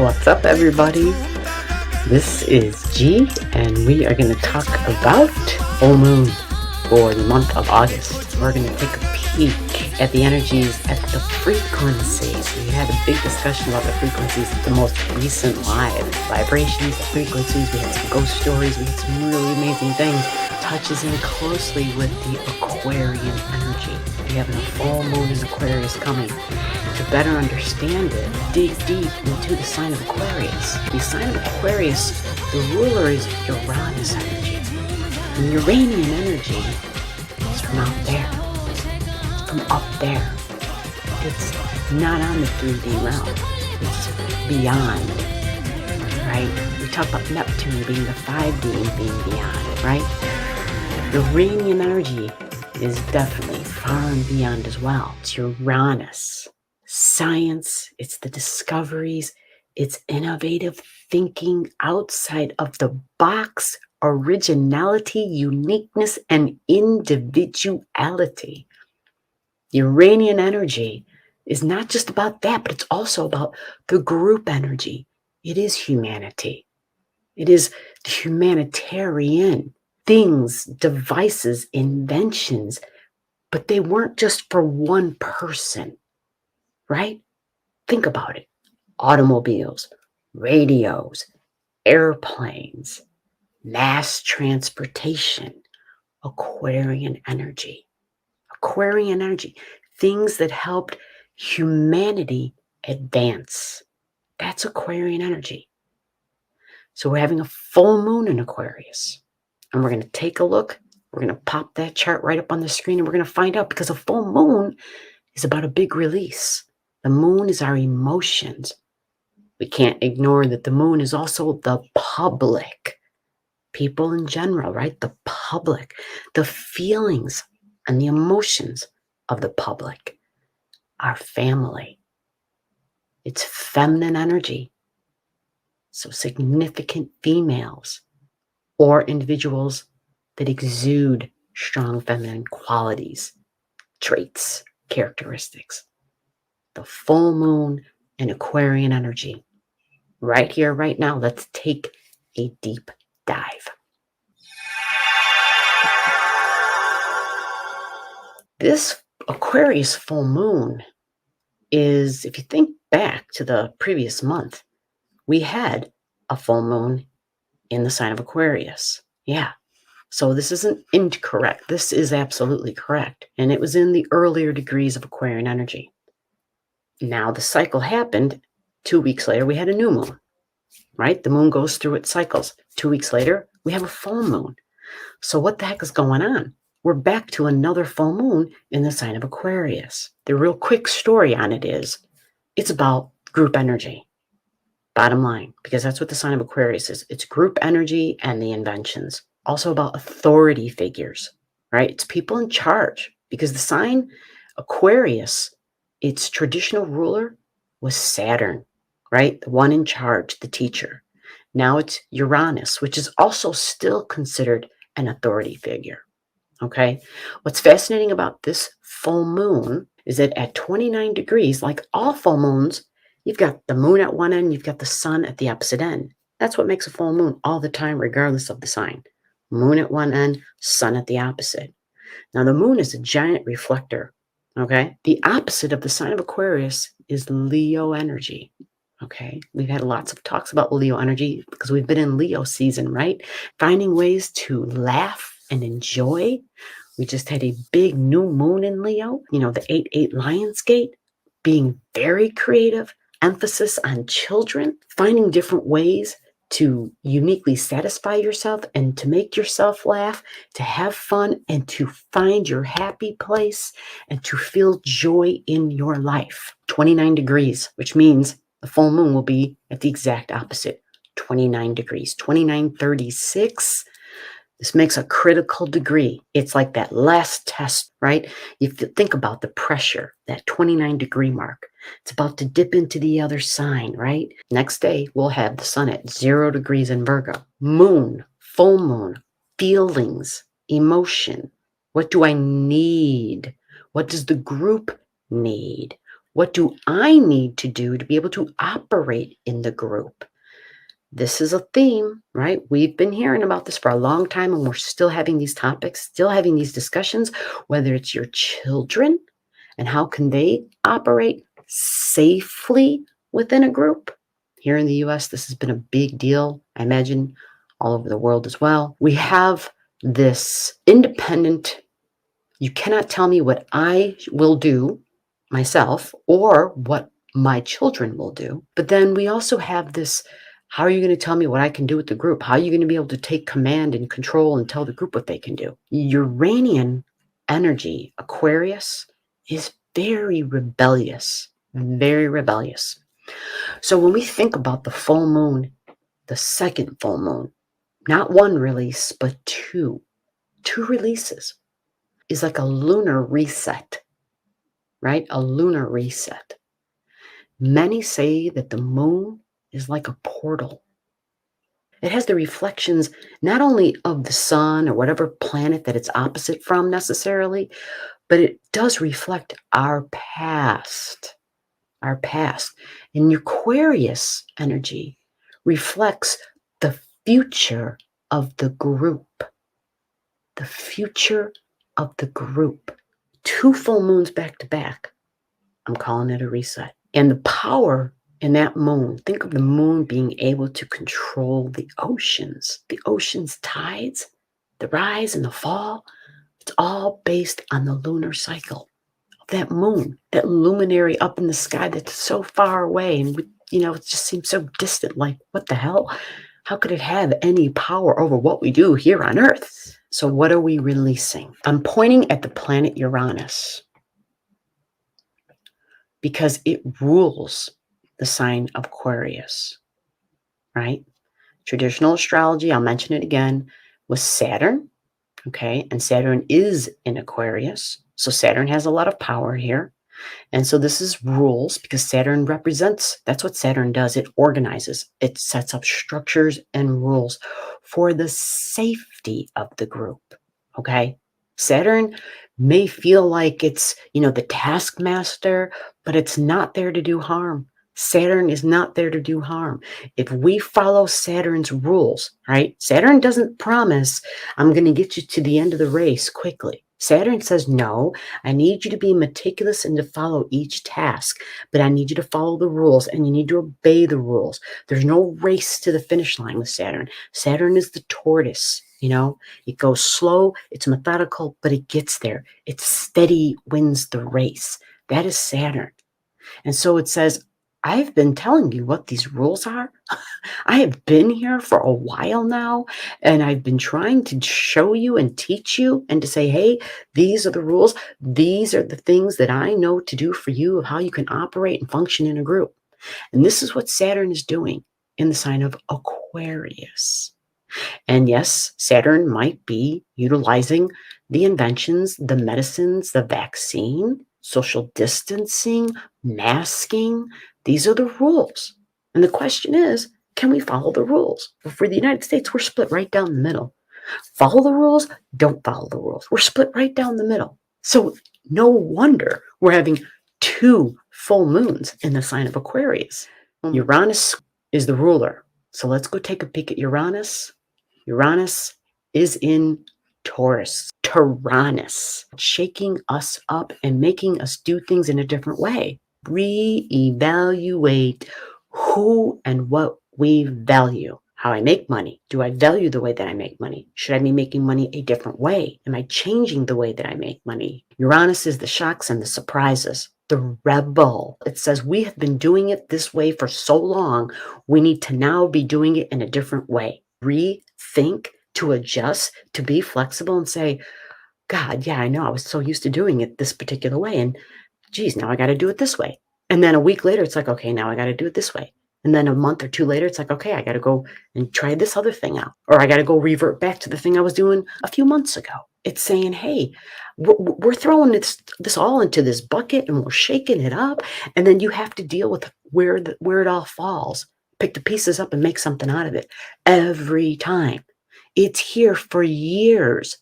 What's up, everybody? This is G, and we are going to talk about full moon for the month of August. We're going to take a peek at the energies, at the frequencies. We had a big discussion about the frequencies at the most recent live vibrations, the frequencies. We had some ghost stories. We had some really amazing things. Touches in closely with the Aquarian energy. We have a full moon in Aquarius coming. To better understand it, dig deep into the sign of Aquarius. The sign of Aquarius, the ruler is Uranus energy. And Uranian energy is from out there. It's from up there. It's not on the 3D realm. It's beyond, right? We talk about Neptune being the 5D and being beyond, right? Uranian energy is definitely far and beyond as well. It's Uranus. Science, it's the discoveries, it's innovative thinking outside of the box, originality, uniqueness, and individuality. Uranian energy is not just about that, but it's also about the group energy. It is humanity. It is the humanitarian things, devices, inventions, but they weren't just for one person. Right? Think about it. Automobiles, radios, airplanes, mass transportation, Aquarian energy. Aquarian energy, things that helped humanity advance. That's Aquarian energy. So we're having a full moon in Aquarius. And we're going to take a look. We're going to pop that chart right up on the screen and we're going to find out, because a full moon is about a big release. The moon is our emotions. We can't ignore that the moon is also the public. People in general, right? The public. The feelings and the emotions of the public. Our family. It's feminine energy. So significant females or individuals that exude strong feminine qualities, traits, characteristics. The full moon and Aquarian energy. Right here, right now, let's take a deep dive. This Aquarius full moon is, if you think back to the previous month, we had a full moon in the sign of Aquarius. Yeah. So this isn't incorrect. This is absolutely correct. And it was in the earlier degrees of Aquarian energy. Now the cycle happened. 2 weeks later, we had a new moon, right? The moon goes through its cycles. 2 weeks later, we have a full moon. So what the heck is going on? We're back to another full moon in the sign of Aquarius. The real quick story on it is, it's about group energy. Bottom line, because that's what the sign of Aquarius is. It's group energy and the inventions. Also about authority figures, right? It's people in charge, because the sign Aquarius, its traditional ruler was Saturn, right? The one in charge, the teacher. Now it's Uranus, which is also still considered an authority figure, okay? What's fascinating about this full moon is that at 29 degrees, like all full moons, you've got the moon at one end, you've got the sun at the opposite end. That's what makes a full moon all the time, regardless of the sign. Moon at one end, sun at the opposite. Now the moon is a giant reflector. Okay. The opposite of the sign of Aquarius is Leo energy. Okay. We've had lots of talks about Leo energy because we've been in Leo season, right? Finding ways to laugh and enjoy. We just had a big new moon in Leo, the 8-8 Lionsgate, being very creative, emphasis on children, finding different ways to uniquely satisfy yourself and to make yourself laugh, to have fun and to find your happy place and to feel joy in your life. 29 degrees, which means the full moon will be at the exact opposite, 29 degrees, 29:36. This makes a critical degree. It's like that last test, right? You think about the pressure, that 29 degree mark. It's about to dip into the other sign, right? Next day, we'll have the sun at 0 degrees in Virgo. Moon, full moon, feelings, emotion. What do I need? What does the group need? What do I need to do to be able to operate in the group? This is a theme, right? We've been hearing about this for a long time, and we're still having these topics, still having these discussions, whether it's your children and how can they operate safely within a group. Here in the US, this has been a big deal. I imagine all over the world as well. We have this independent, you cannot tell me what I will do myself or what my children will do. But then we also have this, how are you going to tell me what I can do with the group? How are you going to be able to take command and control and tell the group what they can do? Uranian energy, Aquarius, is very rebellious, very rebellious. So when we think about the full moon, the second full moon, not one release, but two releases, is like a lunar reset, right? A lunar reset. Many say that the moon is like a portal. It has the reflections not only of the sun or whatever planet that it's opposite from necessarily, but it does reflect our past. Our past. And Aquarius energy reflects the future of the group. The future of the group. 2 full moons back to back. I'm calling it a reset. And the power in that moon, think of the moon being able to control the ocean's tides, the rise and the fall. It's all based on the lunar cycle of that moon, that luminary up in the sky that's so far away. And, it just seems so distant. Like, what the hell? How could it have any power over what we do here on Earth? So what are we releasing? I'm pointing at the planet Uranus because it rules the sign of Aquarius, right? Traditional astrology, I'll mention it again, was Saturn, okay? And Saturn is in Aquarius. So Saturn has a lot of power here. And so this is rules because Saturn represents, that's what Saturn does. It organizes, it sets up structures and rules for the safety of the group, okay? Saturn may feel like it's, the taskmaster, but it's not there to do harm. Saturn is not there to do harm. If we follow Saturn's rules, right? Saturn doesn't promise, I'm going to get you to the end of the race quickly. Saturn says, no, I need you to be meticulous and to follow each task, but I need you to follow the rules and you need to obey the rules. There's no race to the finish line with Saturn. Saturn is the tortoise, it goes slow, it's methodical, but it gets there. It's steady wins the race. That is Saturn. And so it says, I've been telling you what these rules are. I have been here for a while now, and I've been trying to show you and teach you and to say, hey, these are the rules. These are the things that I know to do for you of how you can operate and function in a group. And this is what Saturn is doing in the sign of Aquarius. And yes, Saturn might be utilizing the inventions, the medicines, the vaccine, social distancing, masking. These are the rules. And the question is, can we follow the rules? Well, for the United States, we're split right down the middle. Follow the rules, don't follow the rules. We're split right down the middle. So no wonder we're having 2 full moons in the sign of Aquarius. Uranus is the ruler. So let's go take a peek at Uranus. Uranus is in Taurus, Tyrannus, shaking us up and making us do things in a different way. Reevaluate who and what we value. How I make money. Do I value the way that I make money? Should I be making money a different way? Am I changing the way that I make money? Uranus is the shocks and the surprises. The rebel. It says we have been doing it this way for so long. We need to now be doing it in a different way. Rethink, to adjust, to be flexible and say, God, yeah, I know I was so used to doing it this particular way. And geez, now I got to do it this way. And then a week later, it's like, okay, now I got to do it this way. And then a month or 2 later, it's like, okay, I got to go and try this other thing out. Or I got to go revert back to the thing I was doing a few months ago. It's saying, hey, we're throwing this all into this bucket and we're shaking it up. And then you have to deal with where it all falls. Pick the pieces up and make something out of it every time. It's here for years.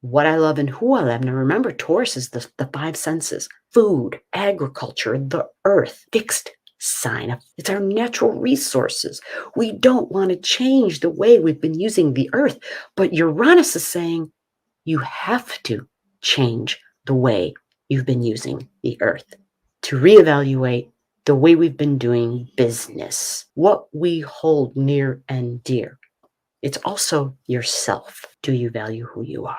what I love and who I love. Now remember, Taurus is the five senses: food, agriculture, the earth, fixed sign. It's our natural resources. We don't want to change the way we've been using the earth. But Uranus is saying you have to change the way you've been using the earth, to reevaluate the way we've been doing business, what we hold near and dear. It's also yourself. Do you value who you are?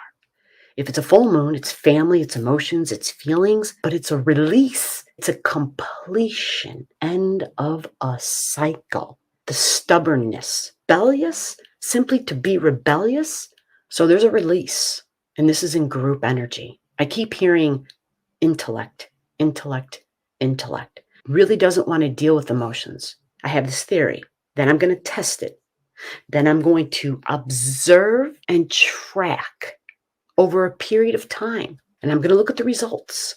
If it's a full moon, it's family, it's emotions, it's feelings, but it's a release. It's a completion, end of a cycle. The stubbornness, rebellious, simply to be rebellious. So there's a release, and this is in group energy. I keep hearing intellect, intellect, intellect. Really doesn't want to deal with emotions. I have this theory. Then I'm going to test it. Then I'm going to observe and track over a period of time. And I'm going to look at the results.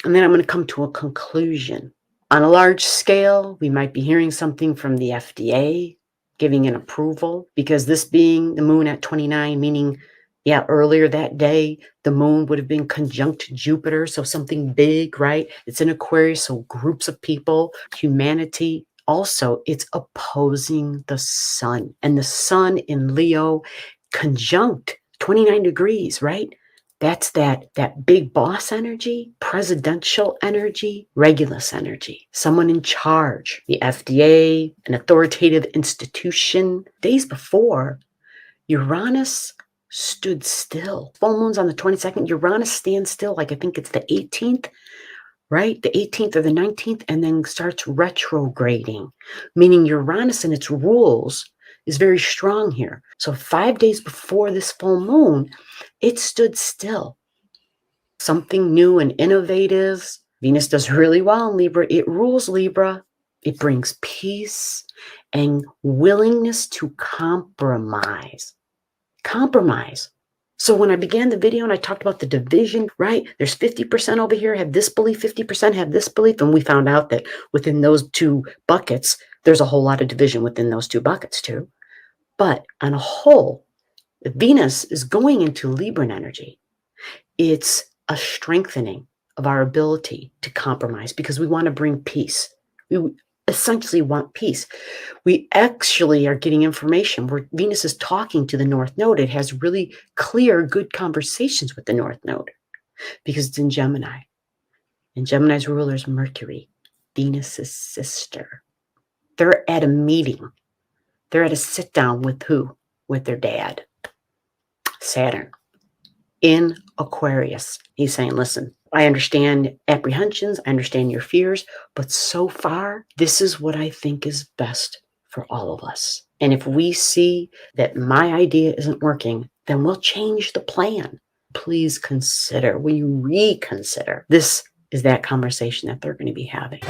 And then I'm going to come to a conclusion. On a large scale, we might be hearing something from the FDA, giving an approval, because this being the moon at 29, meaning, yeah, earlier that day, the moon would have been conjunct Jupiter. So something big, right? It's in Aquarius, so groups of people, humanity. Also, it's opposing the sun. And the sun in Leo conjunct 29 degrees, right? That's that big boss energy, presidential energy, Regulus energy, someone in charge, the FDA, an authoritative institution. Days before, Uranus stood still. Full moon's on the 22nd. Uranus stands still, like I think it's the 18th, right? The 18th or the 19th, and then starts retrograding, meaning Uranus and its rules is very strong here. So 5 days before this full moon, it stood still. Something new and innovative. Venus does really well in Libra. It rules Libra. It brings peace and willingness to compromise. Compromise. So when I began the video and I talked about the division, right? There's 50% over here have this belief, 50% have this belief. And we found out that within those two buckets, there's a whole lot of division within those two buckets too. But on a whole, Venus is going into Libran energy. It's a strengthening of our ability to compromise because we want to bring peace. We essentially want peace. We actually are getting information where Venus is talking to the North Node. It has really clear, good conversations with the North Node because it's in Gemini. And Gemini's ruler is Mercury, Venus's sister. They're at a meeting. They're at a sit down with who? With their dad, Saturn, in Aquarius. He's saying, listen, I understand apprehensions, I understand your fears, but so far, this is what I think is best for all of us. And if we see that my idea isn't working, then we'll change the plan. Please consider, will you reconsider? This is that conversation that they're going to be having.